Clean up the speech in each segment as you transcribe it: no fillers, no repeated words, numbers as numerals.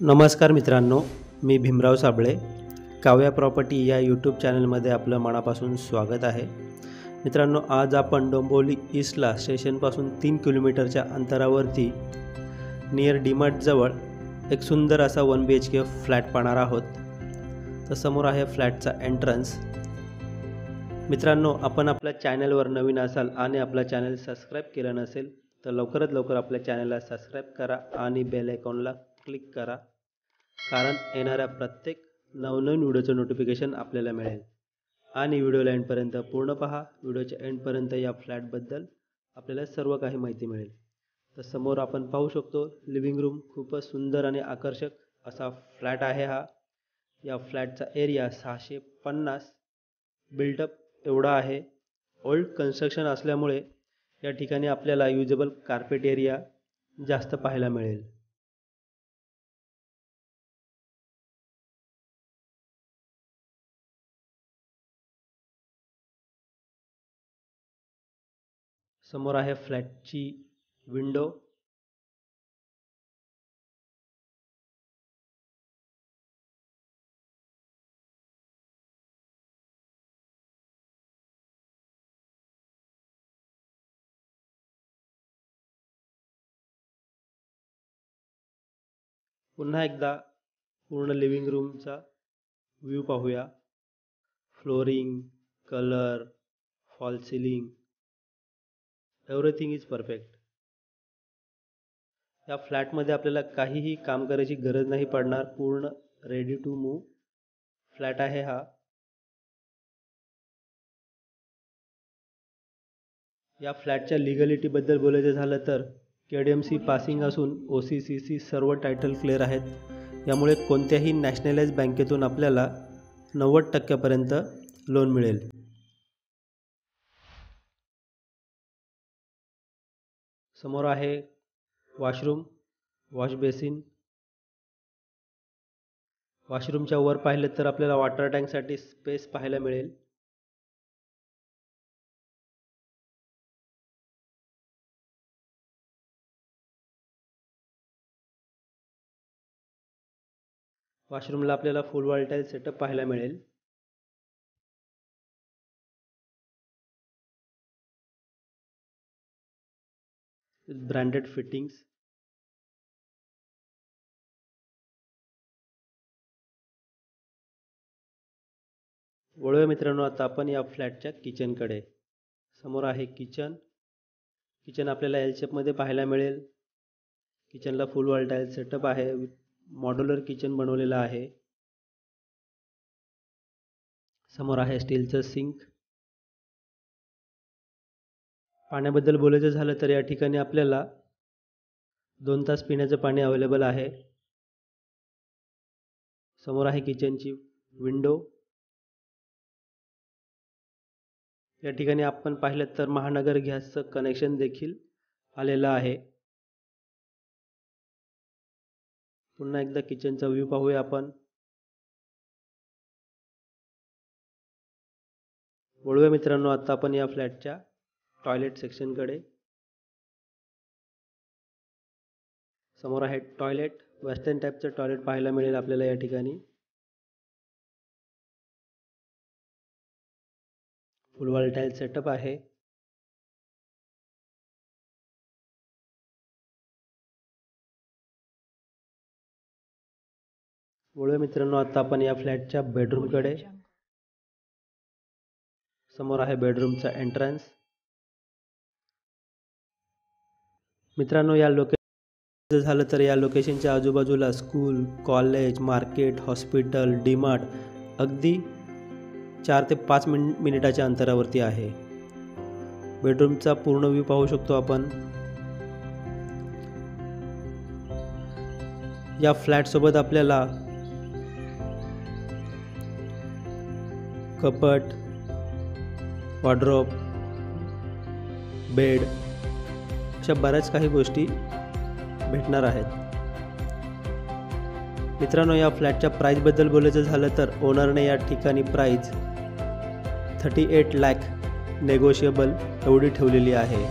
नमस्कार मित्रांनो, मी भीमराव साबळे. काव्या प्रॉपर्टी या यूट्यूब चॅनलमध्ये आपलं मनापासून स्वागत आहे. मित्रांनो, आज आपण डोंबिवली ईस्टला स्टेशनपासून 3 किलोमीटरच्या अंतरावरती नियर डीमार्टजवळ एक सुंदर असा 1 BHK फ्लॅट पाहणार आहोत. तर समोर आहे फ्लॅटचा एंट्रन्स. मित्रांनो, आपण आपल्या चॅनलवर नवीन असाल आणि आपला चॅनल सबस्क्राईब केलं नसेल तर लवकरात लवकर आपल्या चॅनलला सबस्क्राईब करा आणि बेल आयकॉनला क्लिक करा, कारण येणाऱ्या प्रत्येक नवनवीन व्हिडिओचं नोटिफिकेशन आपल्याला मिळेल. आणि व्हिडिओला एंडपर्यंत पूर्ण पहा. व्हिडिओच्या एंडपर्यंत या फ्लॅटबद्दल आपल्याला सर्व काही माहिती मिळेल. तर समोर आपण पाहू शकतो लिव्हिंग रूम. खूपच सुंदर आणि आकर्षक असा फ्लॅट आहे हा. या फ्लॅटचा एरिया 650 बिल्टअप एवढा आहे. ओल्ड कन्स्ट्रक्शन असल्यामुळे या ठिकाणी आपल्याला युजेबल कार्पेट एरिया जास्त पाहायला मिळेल. समोर आहे फ्लॅटची विंडो. पुन्हा एकदा पूर्ण लिव्हिंग रूमचा व्ह्यू पाहूया. Flooring, colour, fall ceiling, everything is perfect. या फ्लॅटमध्ये आपल्याला काहीही काम करायची गरज नाही पडणार. पूर्ण रेडी टू मूव्ह फ्लॅट आहे हा. या फ्लॅटच्या लिगलिटीबद्दल बोलायचं झालं तर KDMC पासिंग असून OCCC सर्व टायटल क्लिअर आहेत. यामुळे कोणत्याही नॅशनलाइज बँकेतून आपल्याला 90% लोन मिळेल. समोर आहे वॉशरूम, वॉश बेसिन. वॉशरूमच्या वर पाहिले तर आपल्याला वॉटर टँकसाठी स्पेस पाहायला मिळेल. वॉशरूमला आपल्याला फुल वॉल टाईल सेटअप पाहायला मिळेल. Branded fittings. वळूया मित्रांनो आता आपण या फ्लॅटच्या किचनकडे. समोर आहे किचन. किचन आपल्याला एल शेपमध्ये पाहायला मिळेल. किचनला फुल वॉल टाईल सेटअप आहे. मॉड्युलर किचन बनवलेलं आहे. समोर आहे स्टीलचं सिंक. पाण्याबद्दल बोलायचं झालं तर या ठिकाणी आपल्याला 2 तास पिण्याचं पाणी अवेलेबल आहे. समोर आहे किचनची विंडो. या ठिकाणी आपण पाहिलं तर महानगर गॅसचं कनेक्शन देखील आलेलं आहे. पुन्हा एकदा किचनचा व्ह्यू पाहूया आपण. वळूया मित्रांनो आता आपण या फ्लॅटच्या टॉयलेट सेक्शनकडे. समोर आहे टॉयलेट. वेस्टर्न टाईपचं टॉयलेट पाहायला मिळेल आपल्याला या ठिकाणी. फुल वॉल टाईल सेटअप आहे. वळूया मित्रांनो आता आपण या फ्लॅटच्या बेडरूमकडे. समोर आहे बेडरूमचा एंट्रन्स. मित्रांनो, या लोकेशन झालं तर या लोकेशनच्या आजूबाजूला school, college, market, hospital, DMart अगदी 4 ते 5 मिनिटाच्या अंतरावरती आहे. बेडरूमचा पूर्ण व्ह्यू पाहू शकतो आपण. या फ्लॅटसोबत आपल्याला कपाट, वॉर्डरोब, बेड अशा बऱ्याच काही गोष्टी भेटणार आहेत. मित्रांनो, या फ्लॅटच्या प्राईजबद्दल बोलायचं झालं तर ओनरने या ठिकाणी प्राईज 38 लाख नेगोशिएबल एवढी ठेवलेली आहे.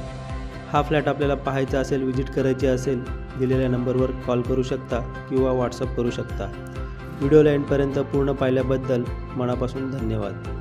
हा फ्लॅट आपल्याला पाहायचा असेल, विजिट करायची असेल दिलेल्या नंबरवर कॉल करू शकता किंवा व्हॉट्सअप करू शकता. व्हिडिओला एंडपर्यंत पूर्ण पाहिल्याबद्दल मनापासून धन्यवाद.